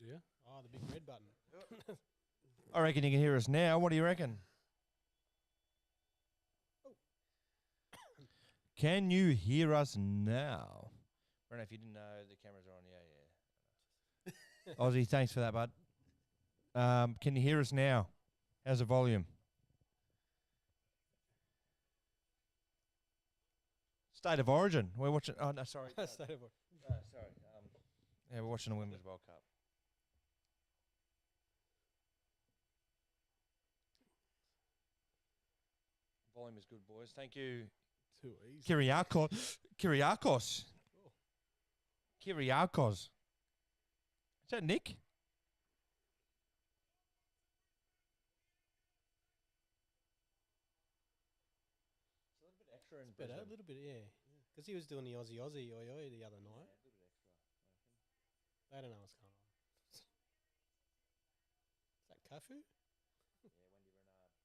you. Oh, the big red button. I reckon you can hear us now. What do you reckon? Can you hear us now? I don't know if you didn't know the cameras are on. Yeah. Ozzy, thanks for that, bud. Can you hear us now? How's the volume? State of Origin. We're watching. Oh no, sorry. State of Sorry. Yeah, we're watching the Women's World Cup. Volume is good, boys. Thank you. Too easy. Kyriakos. Kyriakos. Kyriakos. Is that Nick? It's better, a little bit, yeah. Because he was doing the Aussie oi the other night. They don't know what's going on. Is that Kafu? She's fast.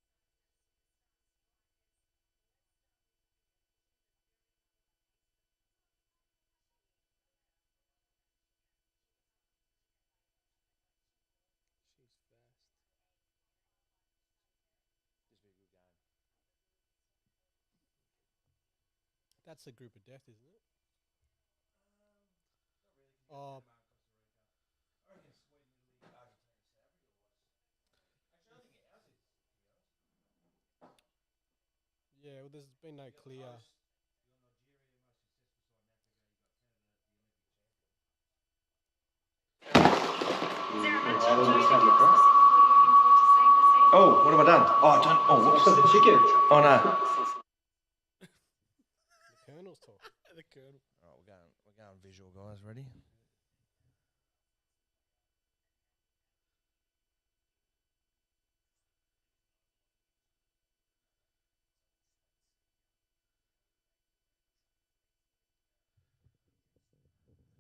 That's the group of death, isn't it? Oh, yeah. Well, there's been no clear. Oh, what have I done? Oh, I don't. Oh, whoops. The chicken. Oh no. The Colonel's talk. The Colonel. All right, we're going visual, guys. Ready?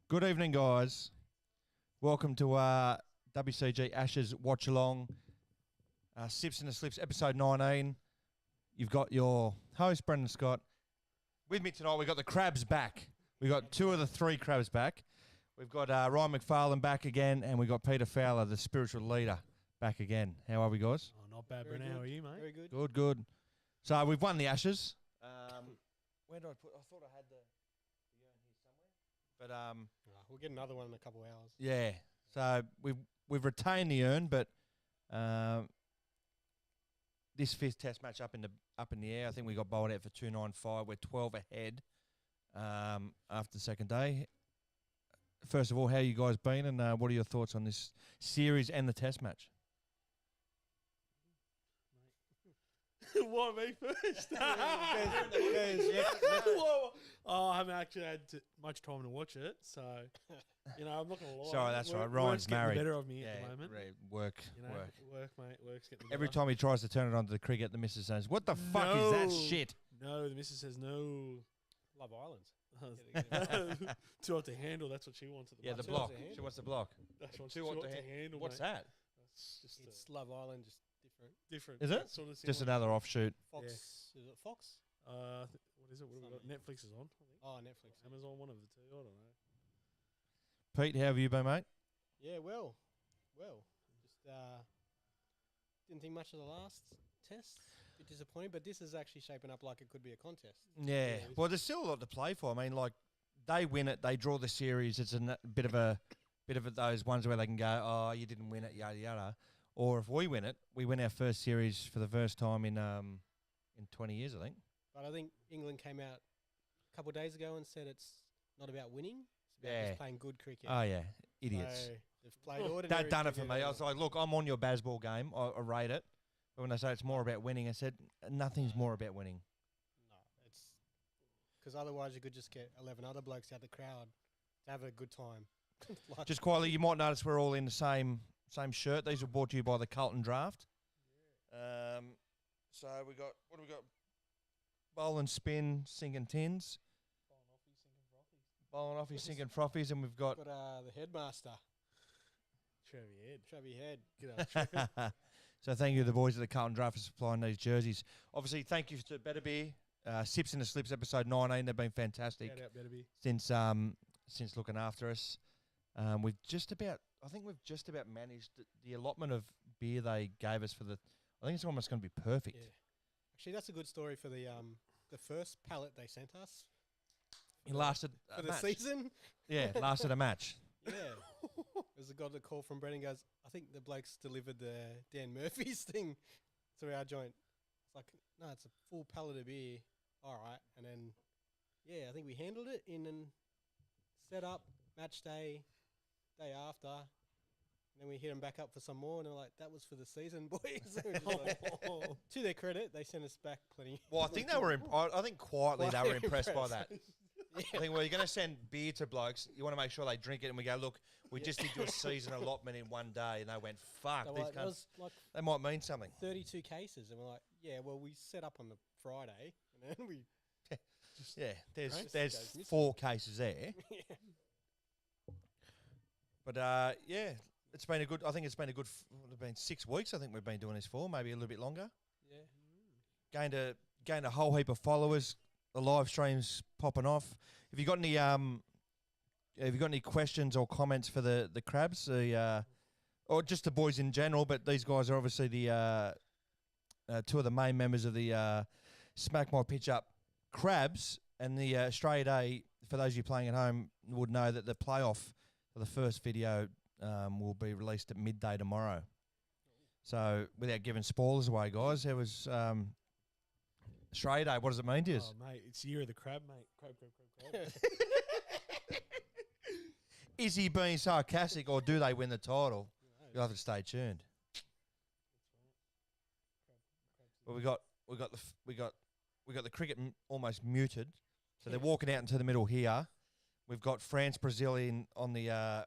Good evening, guys. Welcome to Wcg Ashes Watchalong, Sips and the Slips, episode 19. You've got your host, Brendan Scott. With me tonight, we've got the Crabs back. We've got 2 of the 3 Crabs back. We've got Ryan McFarlane back again, and we've got Peter Fowler, the spiritual leader, back again. How are we, guys? Oh, not bad, Very Brennan. How good. are you, mate? Very good. Good, good. So we've won the Ashes. Where did I put? I thought I had the urn here somewhere. But We'll get another one in a couple of hours. yeah. So we've retained the urn, but this 5th Test match up in the air. I think we got bowled out for 295. We're 12 ahead after the second day. First of all, how you guys been, and what are your thoughts on this series and the Test match? Why me first? Oh, I haven't actually had much time to watch it, so I'm not gonna lie. Sorry, that's right. Work's Ryan's getting married. the better of me at the moment. Work. Work, mate. Work's getting the Every better. time he tries to turn it on to the cricket, the missus says, "What the fuck is that shit?" No, the missus says no. Love Island. Too hot to handle. That's what she wants at the Yeah, the moment. block. to handle. She wants the block. That's what Too hot to handle. What's mate. that? That's just It's Love Island, just different. different. Is That it? Sort of Just similar. another offshoot. Fox. Yeah. Is it Fox? What is it? What have we got? Something. Netflix is on. I think. Oh, Netflix. Amazon, one of the two. I don't know. Pete, how have you been, mate? Yeah, well. Just didn't think much of the last test. Bit disappointing, but this is actually shaping up like it could be a contest. Yeah. it's- Well, there's still a lot to play for. I mean, like, they win it, they draw the series. It's a bit of those ones where they can go, "Oh, you didn't win it, yada yada." Or if we win it, we win our first series for the first time in 20 years, I think. But I think England came out a couple of days ago and said it's not about winning. It's about Yeah. just playing good cricket. Oh yeah, idiots. So they've played ordinary That done it for cricket. me. I was like, "Look, I'm on your baseball game. I rate it." But when they say it's more about winning, I said nothing's more about winning. No, it's because otherwise you could just get 11 other blokes out the crowd to have a good time. Like, Just quietly, you might notice we're all in the same shirt. These were brought to you by the Carlton Draft. So what do we got? Bowl and spin, sinking tins. Bowling off, he's sinking frothies, and we've got. the headmaster, Trevi Head. Head. Get up. So thank you to the boys at the Carlton Draft for supplying these jerseys. Obviously, thank you to Better Beer, Sips and the Slips, episode 19. They've been fantastic Shout out, better be. since looking after us. We've just about I think we've just about managed the allotment of beer they gave us for the. I think it's almost going to be perfect. Yeah. Actually, that's a good story for the first pallet they sent us. It lasted For a the match. season? Yeah, lasted a match. Yeah. There's a guy that called from Brendan goes, I think the blokes delivered the Dan Murphy's thing to our joint. It's like, no, it's a full pallet of beer. All right. And then, yeah, I think we handled it in and set up, match day after. And then we hit them back up for some more. And they're like, that was for the season, boys. To their credit, they sent us back plenty. Well, I think they were. I think quietly they were impressed by that. Yeah. I think, well, you're going to send beer to blokes. You want to make sure they drink it, and we go, look, we just did your season allotment in one day, and they went, fuck, So these like, that cunts, was like they might mean something. 32 cases. And we're like, yeah, well, we set up on the Friday. And then we... Yeah, there's Right. there's Goes missing. 4 cases there, yeah. but yeah, it's been a good. I think it's been a good. It's been 6 weeks. I think we've been doing this for, maybe a little bit longer. Yeah. Gained a whole heap of followers. The live streams popping off. If you got any questions or comments for the crabs, or just the boys in general, but these guys are obviously the 2 of the main members of the Smack My Pitch Up Crabs, and the Australia Day. For those of you playing at home, would know that the playoff for the first video will be released at midday tomorrow. So, without giving spoilers away, guys, there was Australia Day. What does it mean to you? Oh, mate, it's year of the crab, mate. Crab. Is he being sarcastic, or do they win the title? You'll have to stay tuned. Well, we got the cricket almost muted, so they're walking out into the middle here. We've got France Brazil on the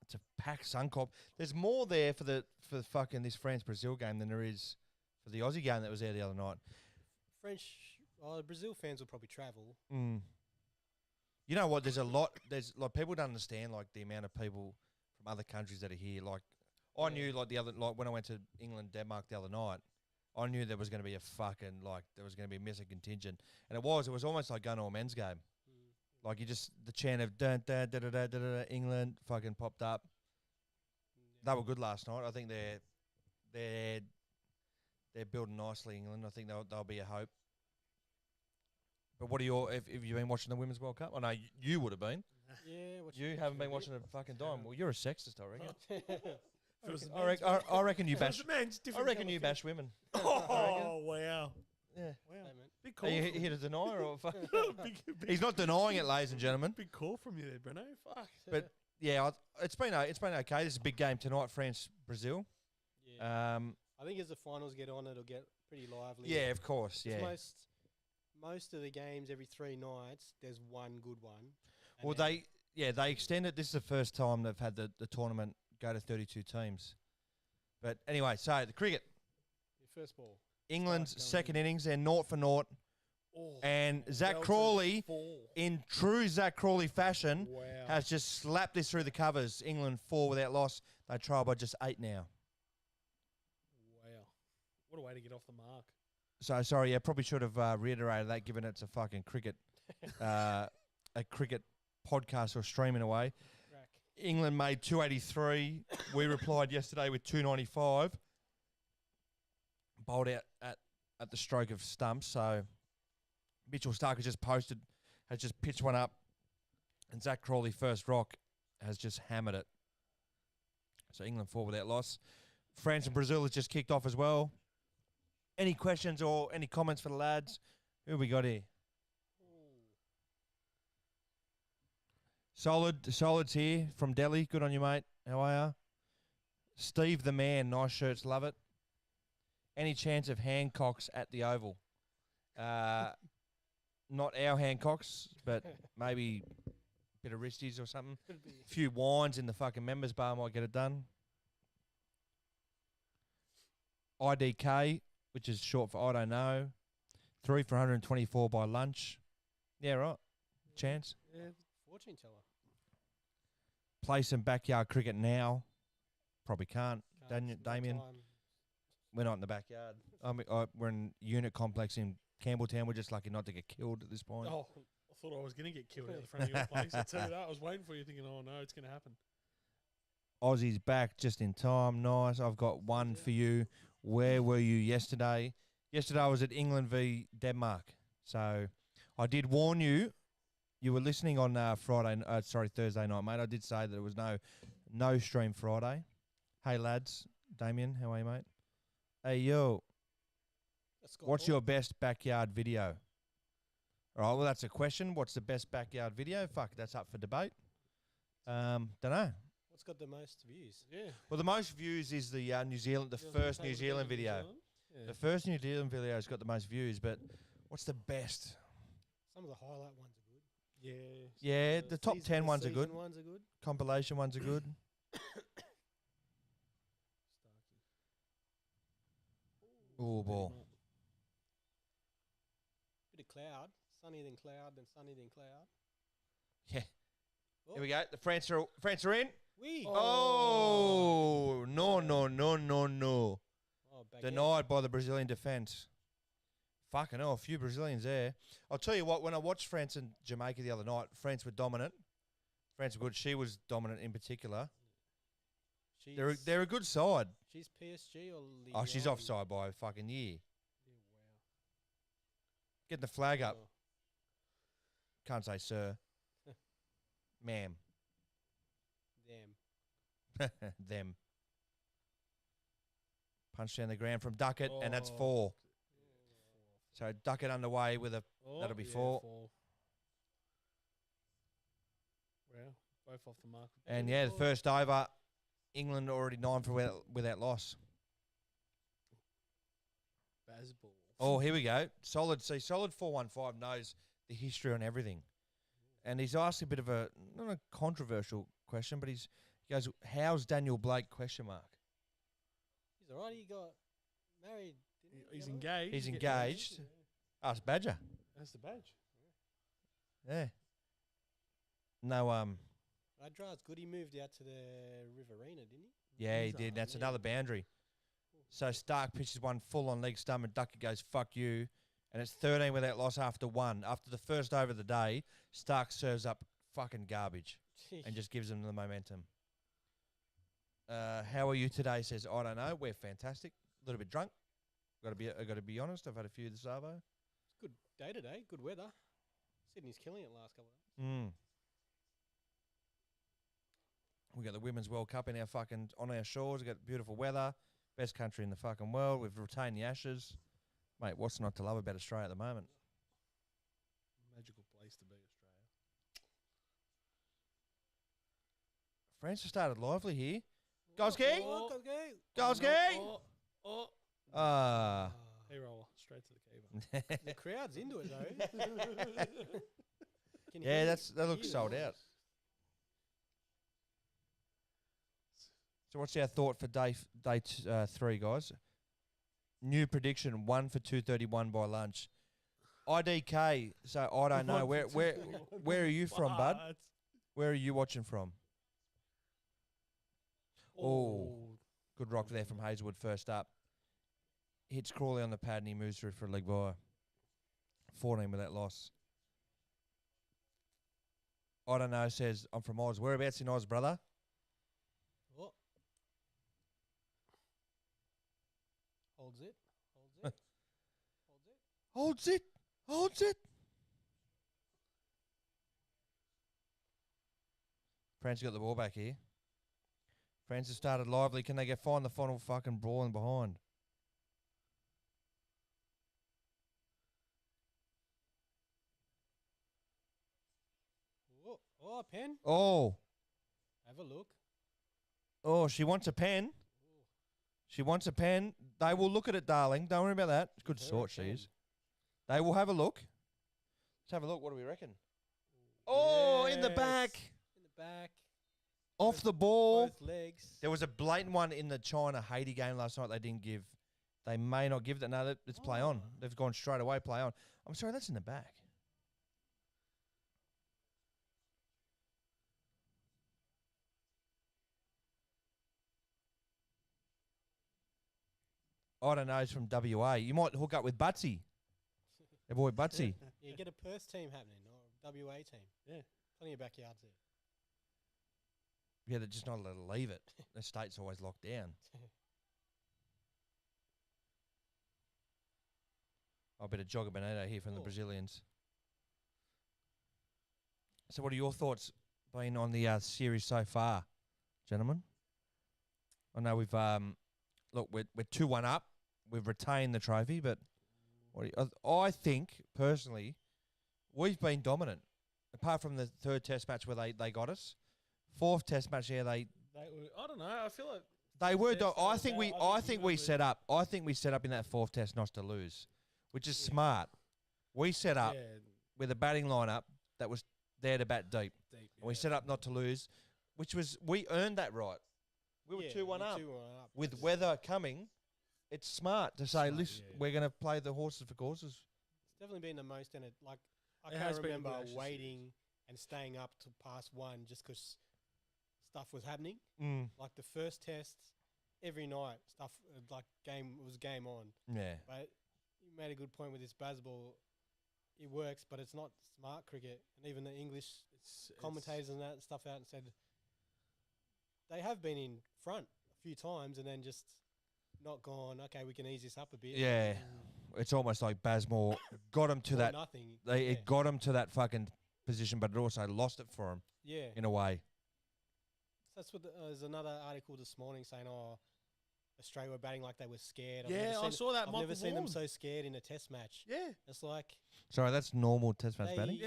it's a packed Suncorp. There's more there for fucking this France Brazil game than there is for the Aussie game that was there the other night. Brazil fans will probably travel. Mm. You know what? There's like people don't understand like the amount of people from other countries that are here. Like I knew like when I went to England, Denmark the other night, I knew there was going to be there was going to be a missing contingent, and it was almost like going to a men's game. Like the chant of dun, dun, da, da, da, da, da, England fucking popped up. They were good last night. I think they're building nicely, England. I think they'll be a hope. But what are if you've been watching the Women's World Cup? I know you would have been. Yeah. You haven't been watching a fucking dime. Well, you're a sexist, I reckon. I reckon you bash. I reckon you bash women. Oh, wow. Yeah. Wow. Big Are call. you here to deny or? He's not denying it, ladies and gentlemen. Big call from you there, Breno. Fuck. But yeah, it's been okay. This is a big game tonight, France Brazil. Yeah. I think as the finals get on, it'll get pretty lively. Yeah, of course. Yeah. Most of the games every 3 nights, there's one good one. Well, they extended. This is the first time they've had the tournament go to 32 teams. But anyway, so the cricket. Your first ball. England's second innings, they're 0 for 0. Oh, And Zach Crawley, in true Zach Crawley fashion, has just slapped this through the covers. England 4 without loss. They trail by just 8 now. Wow. What a way to get off the mark. So, sorry, probably should have reiterated that, given it's a fucking cricket, a cricket podcast or streaming away. Rack. England made 283. We replied yesterday with 295. Bowled out at the stroke of stumps. So Mitchell Stark has just pitched one up, and Zach Crawley, first rock, has just hammered it. So England 4 without loss. France and Brazil has just kicked off as well. Any questions or any comments for the lads? Who have we got here? Solid's here from Delhi. Good on you, mate. How are you? Steve the man. Nice shirts. Love it. Any chance of Hancocks at the Oval? Not our Hancocks, but maybe a bit of wristies or something. A few wines in the fucking members bar might get it done. IDK, which is short for I don't know. 3 for 124 by lunch. Yeah, right. Chance. Yeah. Fortune teller. Play some backyard cricket now. Probably can't. Damien. We're not in the backyard. We're in a unit complex in Campbelltown. We're just lucky not to get killed at this point. Oh, I thought I was going to get killed out the front of your place. I tell you that. I was waiting for you thinking, oh, no, it's going to happen. Aussie's back just in time. Nice. I've got one for you. Where were you yesterday? Yesterday I was at England v Denmark. So I did warn you. You were listening on Thursday night, mate. I did say that there was no stream Friday. Hey, lads. Damien, how are you, mate? Hey, yo. What's your best backyard video? All right, well, that's a question. What's the best backyard video? Fuck, that's up for debate. Dunno. What's got the most views? Yeah. Well, the most views is the New Zealand, the first New Zealand video. Yeah. The first New Zealand video has got the most views, but what's the best? Some of the highlight ones are good. Yeah. Yeah, the top 10 ones are good. Ones are good. Compilation ones are good. Oh, ball. Bit of cloud. Sunny then cloud, then sunny then cloud. Yeah. Oh. Here we go. The France are in. Wee. Oh, no. Oh, back Denied by the Brazilian defence. Fucking hell, a few Brazilians there. I'll tell you what, when I watched France and Jamaica the other night, France were dominant. France were good. She was dominant in particular. They're a good side. She's PSG or Lyon? Oh, she's offside by a fucking year. Yeah, wow. Getting the flag up. Oh. Can't say sir. Ma'am. Damn. Them. Punch down the ground from Duckett, and that's Oh. 4. So Duckett underway with a... That'll be 4. Wow. Both off the mark. And yeah, the first over, England already 9 for without loss. Bazball. Oh, here we go. Solid 415 knows the history on everything. And he's asked a bit of not a controversial question, but he goes, how's Daniel Blake, question mark? He's alright. He got married. Didn't he? He's engaged. He's Get engaged. married. Ask Badger. That's the badge. Yeah. No, Radrad's good. He moved out to the Riverina, didn't he? yeah, he He's did. on, That's yeah. another boundary. So Stark pitches one full on leg stump, and Duckett goes, fuck you. And it's 13 without loss after 1. After the first over of the day, Stark serves up fucking garbage and just gives them the momentum. How are you today? Says, I don't know. We're fantastic. A little bit drunk. I got to be honest. I've had a few this Arvo. Good day today. Good weather. Sydney's killing it last couple of days. We got the Women's World Cup on our shores. We got beautiful weather. Best country in the fucking world. We've retained the Ashes. Mate, what's not to love about Australia at the moment? Magical place to be, Australia. France has started lively here. Golski! Oh, Golski! Oh. Ah. Hey, roller. Straight to the keeper. The crowd's into it though. Can you Yeah, hear that looks the sold noise? out. So what's our thought for day 3, guys? New prediction: 1 for 231 by lunch. IDK. So I don't know where are you from, bud? What? Where are you watching from? Oh, good rock there from Hazelwood. First up, hits Crawley on the pad and he moves through for a leg by 14 with that loss. I don't know. Says I'm from Oz. Whereabouts in Oz, brother? Oh. Holds it. Holds it. Holds it. Holds it. France got the ball back here. France has started lively. Can they find the final fucking ball in behind? Oh, pen. Oh. Have a look. Oh, she wants a pen. She wants a pen. They will look at it, darling. Don't worry about that. Good Her sort she pen. is. They will have a look. Let's have a look. What do we reckon? Oh, in the Yes. back. In the back. Off the ball. Both legs. There was a blatant one in the China-Haiti game last night they didn't give. They may not give that. No, let's play on. Oh. They've gone straight away, play on. I'm sorry, that's in the back. I don't know, he's from WA. You might hook up with Butsy. Their boy Butsy. Yeah, get a Perth team happening or a WA team. Yeah. Plenty of backyards there. Yeah, they're just not allowed to leave it. The state's always locked down. A bit of Jogger Bonito here from the Oh. Brazilians. So what are your thoughts been on the series so far, gentlemen? I know we've look, we're 2-1 up. We've retained the trophy, but what do you, I think personally we've been dominant. Apart from the third Test match where they got us, fourth Test match here They were, I don't know. I feel like they were. Test, I think we you set up. I think we set up in that fourth Test not to lose, which is smart. We set up with a batting lineup that was there to bat deep. And we set up not to lose, which was we earned that right. We were 2-1 up. With weather coming, it's smart to say, listen, we're going to play the horses for courses. It's definitely been the most in it. Like I It can't has been a remember good Ashes waiting and staying up to past one just because stuff was happening. Like the first Test, every night stuff like game on. Yeah. But you made a good point with this baseball. It works, but it's not smart cricket. And even the English commentators and that stuff out and said they have been in front a few times and then just not gone, okay, we can ease this up a bit. Yeah. It's almost like Bazmore got him to that. Nothing. It got him to that fucking position, but it also lost it for him. Yeah. In a way. So that's what there's another article this morning saying, Australia were batting like they were scared. I saw that. I've never seen them so scared in a Test match. Yeah. It's like Sorry, that's normal Test match batting.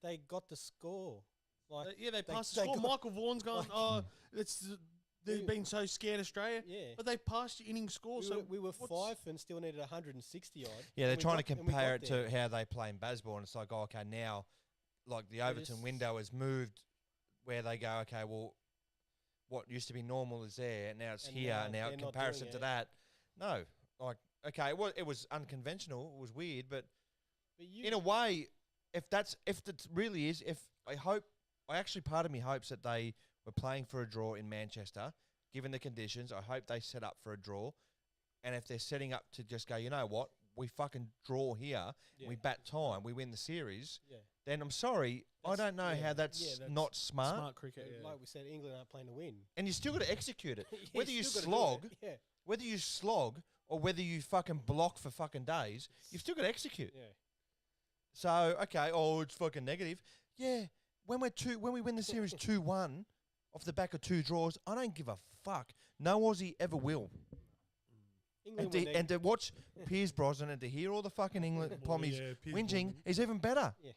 They got the score. Like they passed the score. Michael Vaughan's going, they've been so scared, Australia. Yeah. But they passed your inning score. We were 5 and still needed 160 odd. Yeah, they're trying to compare it to how they play in Bazmore, and it's like, okay, now, like the Overton window has moved where they go, okay, well, what used to be normal is there, and now it's here. Now, in comparison to that, no. Like, okay, it was unconventional. It was weird, but in a way, if it really is, part of me hopes that they were playing for a draw in Manchester, given the conditions. I hope they set up for a draw, and if they're setting up to just go, you know what, we fucking draw here, we bat time, we win the series. Then I'm sorry, I don't know how that's not smart. Smart cricket, Like we said, England aren't playing to win. And you still got to execute it. Whether you slog, or whether you fucking block for fucking days, you've still got to execute. Yeah. So, okay, it's fucking negative. Yeah, when we win the series 2-1 off the back of 2 draws, I don't give a fuck. No Aussie ever will. And to watch Piers Brosnan and to hear all the fucking England Pommies whinging is even better. Yeah.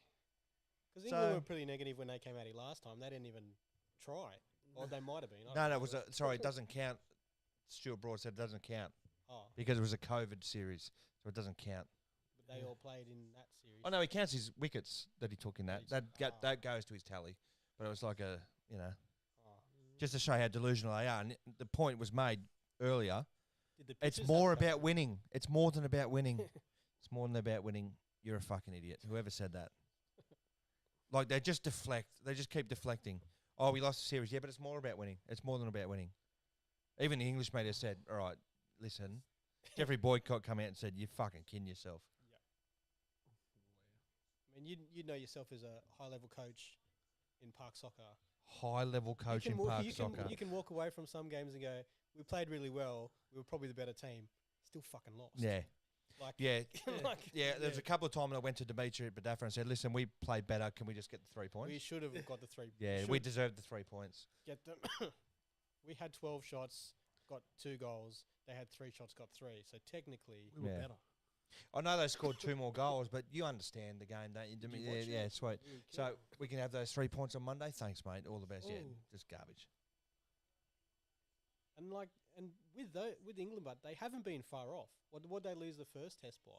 Because England were pretty negative when they came out here last time. They didn't even try. Or they might have been. Sorry, it doesn't count. Stuart Broad said it doesn't count. Oh. Because it was a COVID series, so it doesn't count. But they all played in that series. Oh, no, he counts his wickets that he took in that. That goes to his tally. But it was like just to show how delusional they are. And the point was made earlier. It's more about winning. It's more than about winning. It's more than about winning. You're a fucking idiot. Whoever said that. Like, they just deflect. They just keep deflecting. Oh, we lost the series. Yeah, but it's more about winning. It's more than about winning. Even the English media said, all right, listen. Jeffrey Boycott come out and said, you're fucking kidding yourself. I mean, you know yourself as a high-level coach in park soccer. High-level coach in park soccer. You can walk away from some games and go, we played really well. We were probably the better team. Still fucking lost. Yeah. Like, There's a couple of times I went to Dimitri at Badafra and said, listen, we played better. Can we just get the 3 points? We should have got the 3. Yeah, we deserved the 3 points. Get them. We had 12 shots, got 2 goals. They had 3 shots, got 3. So technically, we were better. I know they scored 2 more goals, but you understand the game, don't you? Yeah, sweet. So we can have those 3 points on Monday. Thanks, mate. All the best. Ooh. Yeah, just garbage. And with England, but they haven't been far off. What they lose the first Test by?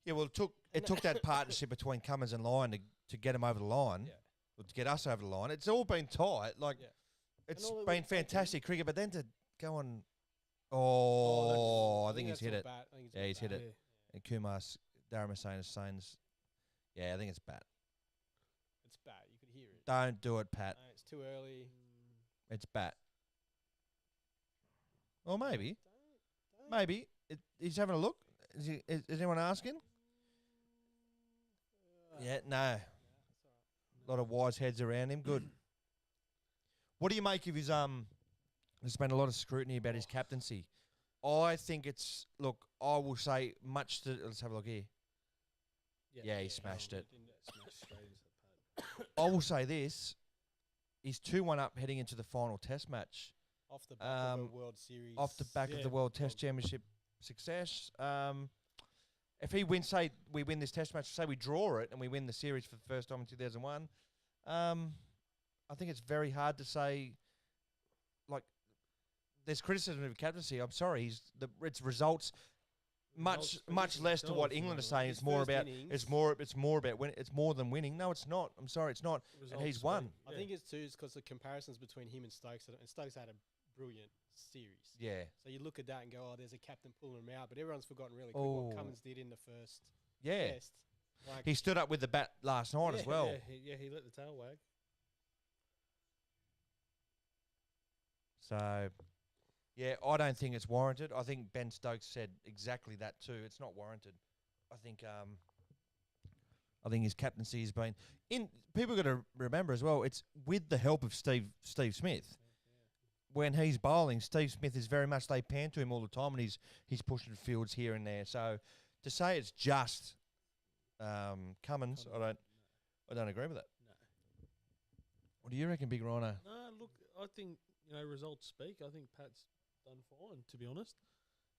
Yeah, well, it took that partnership between Cummins and Lyon to get them over the line, or to get us over the line. It's all been tight. Like, it's been fantastic cricket, but then to go on. I think he's hit it. Yeah, he's hit it. And Kumar's, Darren is saying, yeah, I think it's bat. It's bat. You could hear it. Don't do it, Pat. No, it's too early. It's bat. Or maybe. Maybe. He's having a look. Is anyone asking? Yeah, no. A lot of wise heads around him. Good. What do you make of his There's been a lot of scrutiny about his captaincy. I think it's I will say let's have a look here. Yeah, he smashed it. Smashed straight into the pad. I will say this: he's 2-1 up heading into the final Test match. Off the back of a World Series. Off the back of the World Test Championship success. If he wins, say we win this Test match, say we draw it and we win the series for the first time in 2001, I think it's very hard to say. There's criticism of captaincy. I'm sorry, it's results. Much less to what England is saying. It's more about. It's more than winning. No, it's not. I'm sorry, it's not. And he's won. I think it's too because the comparisons between him and Stokes. And Stokes had a brilliant series. Yeah. So you look at that and go, oh, there's a captain pulling him out. But everyone's forgotten really quick what Cummins did in the first test. He stood up with the bat last night as well. Yeah, he let the tail wag. So, yeah, I don't think it's warranted. I think Ben Stokes said exactly that too. It's not warranted. I think his captaincy has been in. People got to remember as well. It's with the help of Steve Smith. When he's bowling, Steve Smith is very much, they pan to him all the time, and he's pushing fields here and there. So to say it's just Cummins, I don't agree with that. No. What do you reckon, Big Rhino? No, look, I think results speak. I think Pat's done fine, to be honest.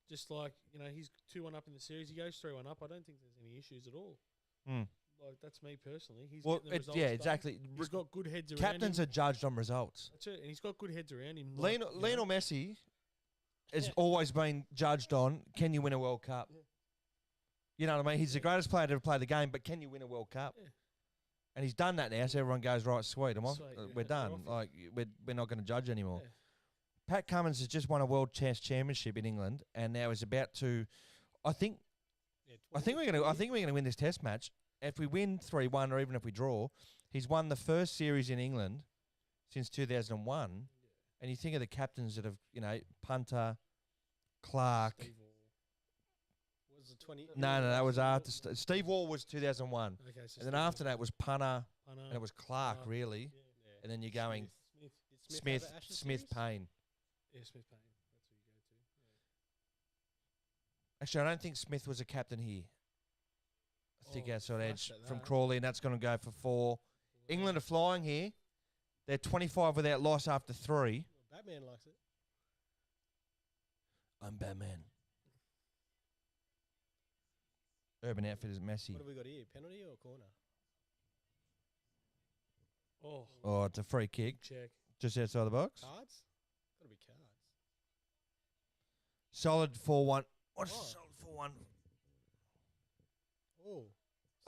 Just like he's 2-1 up in the series, he goes 3-1 up. I don't think there's any issues at all. Like that's me personally. He's getting the results exactly. He's got good heads around Captains him. are judged on results. That's it, and he's got good heads around him. Lionel Messi has always been judged on, can you win a World Cup? Yeah. You know what I mean? He's the greatest player to ever play the game, but can you win a World Cup? Yeah. And he's done that now, so everyone goes, right, sweet, we're done. Right. We're not going to judge anymore. Yeah. Pat Cummins has just won a World Chess Championship in England, and now is about to. I think we're going to win this Test match. If we win 3-1, or even if we draw, he's won the first series in England since 2001. Yeah. And you think of the captains that have, Punter, Clark. Was it 20? No, that was after Steve Waugh was 2001. Okay, so and then after that was Punter, and it was Clark, really. Yeah. And then you're going Smith, Smith, Payne. Yeah, Smith Payne. That's who you go to. Yeah. Actually, I don't think Smith was a captain here. I think outside edge from that. Crawley, and that's going to go for 4. England are flying here. They're 25 without loss after 3. Well, Batman likes it. I'm Batman. Urban Outfitters Messi. What have we got here? Penalty or corner? Oh, it's a free kick. Check. Just outside the box. Cards? Gotta be cards. Solid 4-1. What's solid 4-1?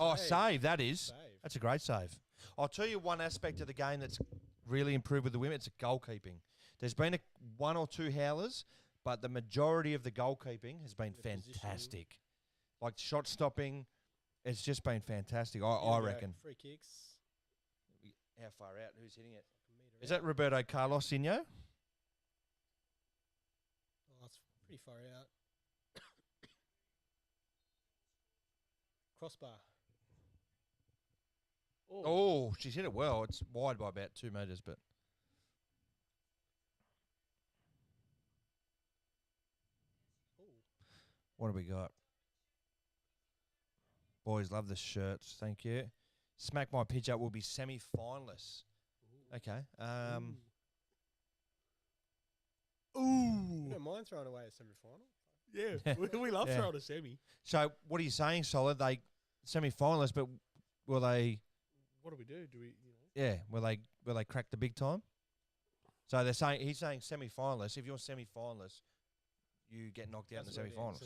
Oh, save, that is. Save. That's a great save. I'll tell you one aspect of the game that's really improved with the women. It's goalkeeping. There's been 1 or 2 howlers, but the majority of the goalkeeping has been fantastic. Like shot stopping, it's just been fantastic, I reckon. Free kicks. How far out? Who's hitting it? Is that Roberto Carlos Inho? Oh, that's pretty far out. Crossbar. Oh, she's hit it well. It's wide by about 2 metres, but. What do we got? Boys love the shirts. Thank you. Smack My Pitch Up will be semi-finalists. Okay. You don't mind throwing away a semi-final? Yeah, we love throwing a semi. So what are you saying, Solid? They semi-finalists, but will they? What do we do? Do we? Yeah, will they crack the big time? So he's saying semi-finalists. If you're semi-finalists, you get knocked out in the semi-finals.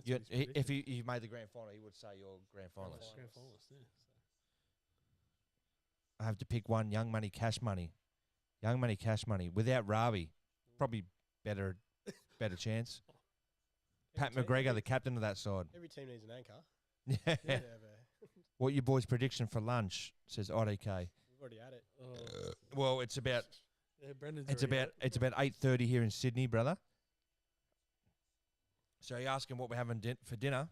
If you made the grand final, he would say you're grand finalists. Grand finalists, yeah. I have to pick one. Young Money, Cash Money. Young Money, Cash Money. Without Ravi, probably better chance. Pat McGregor, the captain of that side. Every team needs an anchor. Yeah. What your boys' prediction for lunch? Says IDK. We've already had it. Well, it's about Brendan's it's about 8:30 here in Sydney, brother. So you're asking what we're having for dinner.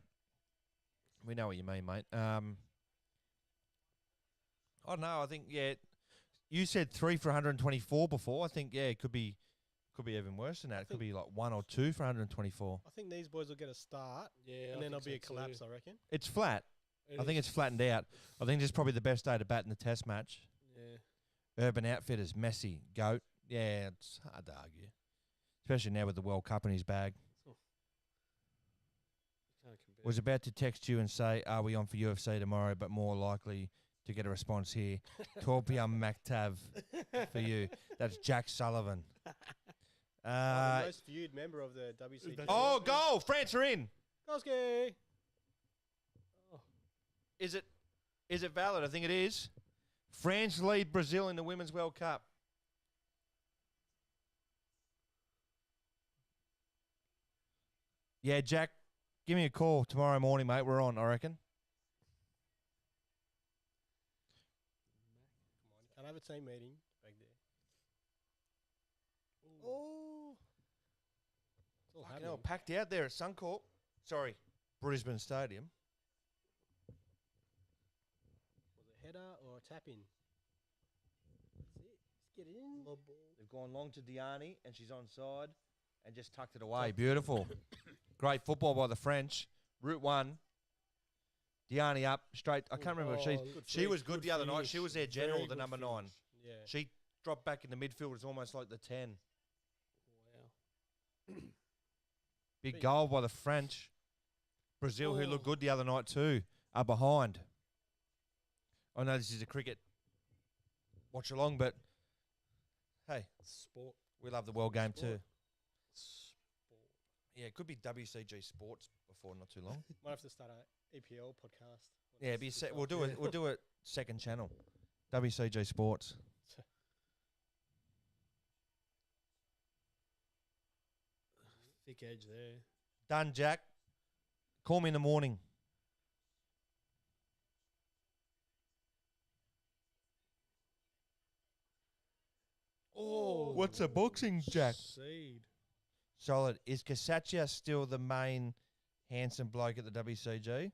We know what you mean, mate. I don't know. I think You said 3 for 124 before. I think it could be even worse than that. It could be like 1 or 2 for 124. I think these boys will get a start, Yeah, and then I there'll think be a so collapse. too. I reckon. It's flat. I think it's flattened out. I think this is probably the best day to bat in the Test match. Yeah. Urban Outfitters, Messi, GOAT. Yeah, it's hard to argue, especially now with the World Cup in his bag. Can't compare. Was about to text you and say, "Are we on for UFC tomorrow?" But more likely to get a response here. 12 p.m. Mactav for you. That's Jack Sullivan. The most viewed member of the WCG. Oh, goal! France are in. Goski. Is it valid? I think it is. France lead Brazil in the Women's World Cup. Yeah, Jack, give me a call tomorrow morning, mate. We're on, I reckon. Come on, can't have a team meeting back there. Oh. It's all happening. Packed out there at Suncorp. Sorry, Brisbane Stadium. Was it a header or a tap in? That's it. Let's get it in. They've gone long to Diani, and she's onside, and just tucked it away. Beautiful. Great football by the French. Route 1. Diani up, straight. I can't remember. She was good the other night. She was their general, the number 9. Yeah. She dropped back in the midfield. It's almost like the 10. Wow. Big goal by the French. Brazil, who looked good the other night too, are behind. I know this is a cricket watch along, but hey, Sport. we love the world game too. Sport. Yeah, it could be WCG Sports before not too long. Might have to start an EPL podcast. Yeah, we'll do a second channel, WCG Sports. Thick edge there. Done, Jack. Call me in the morning. Oh, What's a boxing, Jack? Seed. Solid. Is Casaccia still the main handsome bloke at the WCG?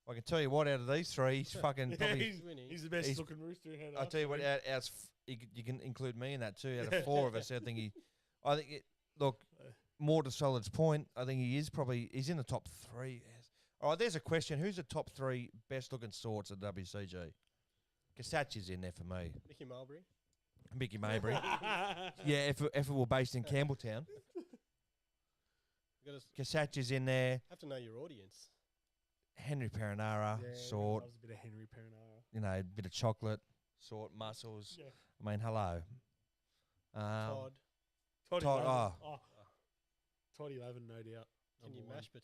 I can tell you what, out of these three, he's fucking probably... He's He's the best He's- looking rooster in I'll tell you what, you can include me in that too. Out of 4 of us, I think look, more to Solid's point, I think he's in the top 3. Yes. All right, there's a question. Who's the top 3 best looking sorts at WCG? Casaccia's in there for me. Mickey Mulberry. Mickey Mabry. Yeah, if it were based in Campbelltown. You gotta Casaccia's in there. have to know your audience. Henry Perinara, sort. Loves a bit of Henry Perinara. You know, a bit of chocolate, sort, muscles. Yeah. I mean, hello. Todd. Todd Todd, 11. Todd 11, no doubt. Can you Number mash one. potatoes?